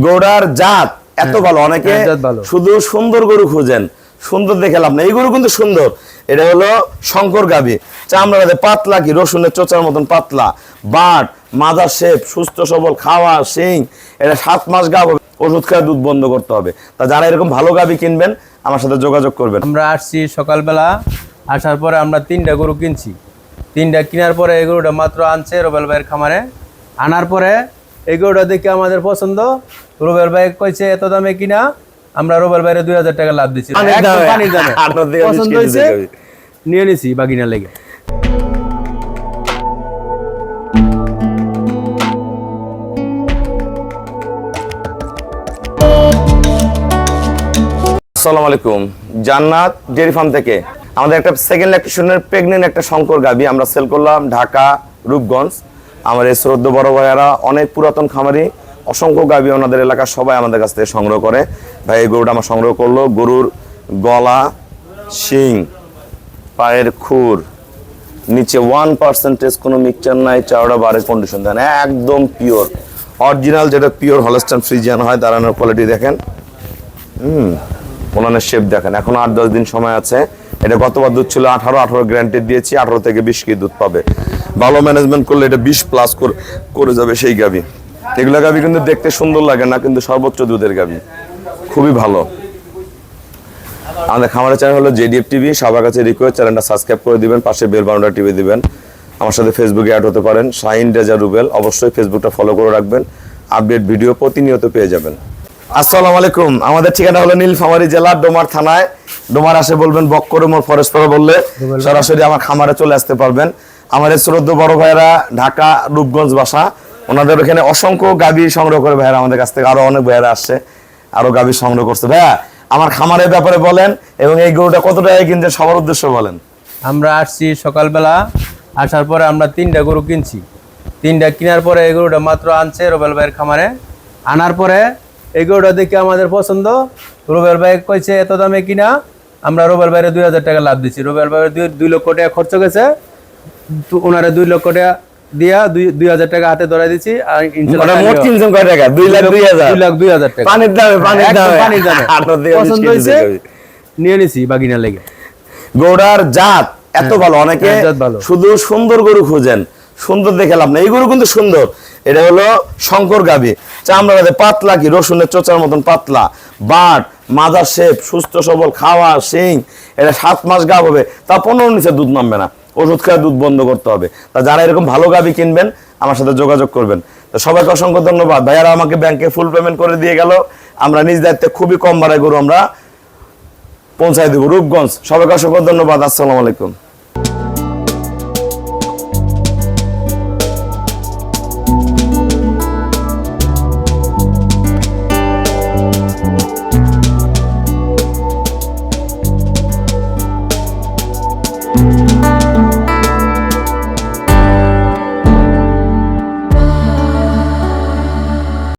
গরুটার জাত এত ভালো, অনেকে শুধু সুন্দর গরু খুঁজেন, সুন্দর দেখে লাভ না, এই গরু কিন্তু সুন্দর। এটা হলো শঙ্কর গাভী, চামড়া পাতলা, কি রসুনের চোচার মতন পাতলা, বাট মাদার শেপ, সুস্থ সবল, খাওয়া সিং। এটা 7 মাস গাভ, ওষুধ খাওয়া দুধ বন্ধ করতে হবে। তা যারা এরকম ভালো গাভী কিনবেন আমার সাথে যোগাযোগ করবেন। আমরা আসছি সকালবেলা, আসার পরে আমরা 3টা গরু কিনছি। 3টা কেনার পরে এই গরুটা মাত্র আনছে রুবেল ভাইয়ের খামারে। আনার পরে এই গরুটা দেখে আমাদের পছন্দ, রুবেল ভাই কইছে এত দামে কিনা, আমরা রুবেল ভাইয়ের 2000 টাকা লাভ দিচ্ছি। পছন্দ হয়েছে, নিয়ে নিছি বাগিনা লেগে। আসসালামু আলাইকুম, জান্নাত ডেয়ারি ফার্ম থেকে আমাদের একটা সেকেন্ড ল্যাকটেশনের প্রেগনেন্ট একটা শঙ্কর গাভী আমরা সেল করলাম ঢাকা রূপগঞ্জ। আমার এই শ্রদ্ধ বড় ভাইয়ারা অনেক পুরাতন খামারি, অসংখ্য গাভী ওনাদের এলাকার সবাই আমাদের কাছ থেকে সংগ্রহ করে। ভাই এই গরুটা আমার সংগ্রহ করলো, গরুর গলা, শিং, পায়ের খুর, নিচে 1% কোনো মিক্সচার নাই, চাওড়া বারের কন্ডিশন দেন, একদম পিওর অরিজিনাল, যেটা পিওর হলস্টাইন ফ্রিজিয়ান হয়। দাঁড়ানোর কোয়ালিটি দেখেন, ওনানের শেপ দেখেন। এখন 8-10 দিন সময় আছে। এটা গতবার দুধ ছিল 18 গ্যারান্টি দিয়েছি, 18 থেকে 20 কেজি দুধ পাবে। ভালো ম্যানেজমেন্ট করলে এটা 20+ করে যাবে সেই গাভী। এগুলো গাভী কিন্তু দেখতে সুন্দর লাগে না, কিন্তু সর্বোচ্চ দুধের গাভী, খুবই ভালো। আমাদের খামারের চ্যানেল হলো জেডিএফ টিভি, সবার কাছে রিকোয়েস্ট চ্যানেলটা সাবস্ক্রাইব করে দিবেন, পাশে বেল বাটনটা টিপে দিবেন। আমার সাথে ফেসবুকে অ্যাড হতে পারেন, শাহিন রেজা রুবেল, অবশ্যই ফেসবুকটা ফলো করে রাখবেন, আপডেট ভিডিও প্রতিনিয়ত পেয়ে যাবেন। আসসালামু আলাইকুম, আমাদের ঠিকানা হলো নীলফামারী জেলা ডোমার থানায়। ডোমার আসে বলবেন বক্করে মোর ফরেস্টপাড়া বললে সরাসরি আমার খামারে চলে আসতে পারবেন। আমার এই শ্রদ্ধ বড় ভাইয়েরা ঢাকা রূপগঞ্জ বাসা, ওনাদের ওখানে অসংখ্য গাভী সংগ্রহ করে ভাইয়েরা আমাদের কাছ থেকে, আরো অনেক ভাইয়েরা আসছে, আরো গাভী সংগ্রহ করছে। ভাইয়া আমার খামারের ব্যাপারে বলেন এবং এই গরুটা কত টাকায় কিনতে সবার উদ্দেশ্য বলেন। আমরা আসছি সকালবেলা, আসার পরে আমরা 3টা গরু কিনছি। 3টা কেনার পরে এই গরুটা মাত্র আনছে রুবেল ভাইয়ের খামারে। আনার পরে এই গরুটা দেখে আমাদের পছন্দ, রুবেল ভাই কইছে এত দামে কিনা, আমরা রুবেল ভাইয়ের 2000 টাকা লাভ দিচ্ছি। রুবেল ভাইয়ের 2 লক্ষ টাকা খরচ গেছে, ওনারে 2 লক্ষ টাকা দিয়া 2000 টাকা হাতে ধরে দিচ্ছি। আর ইনশাআল্লাহ মোট কিনছেন কয় টাকা? 2,02,000 টাকা পানির দামে, পানির দামে পছন্দ হয়েছে, নিয়ে নিছি বাগিনা লেগে। গরুটার জাত এত ভালো, অনেকে শুধু সুন্দর গরু খুঁজেন, সুন্দর দেখে লাভ না, এই গরু কিন্তু সুন্দর। এটা হলো শঙ্কর গাভী, চামড়া পাতলা, কি রসুনের চোচার মতন পাতলা, বাট মাদার শেপ, সুস্থ সবল, খাওয়া সিং। এটা 7 মাস গাভ হবে, তা 15 নিচে দুধ নামবে না, ওষুধ খাওয়া দুধ বন্ধ করতে হবে। তা যারা এরকম ভালো গাভী কিনবেন আমার সাথে যোগাযোগ করবেন। তো সবাইকে অসংখ্য ধন্যবাদ। ভাইয়ারা আমাকে ব্যাংকে ফুল পেমেন্ট করে দিয়ে গেল, আমরা নিজ দায়িত্বে খুবই কম ভাড়ায় গরু আমরা পৌঁছায় দেবো রূপগঞ্জ। সবাইকে অসংখ্য ধন্যবাদ। আসসালামু আলাইকুম।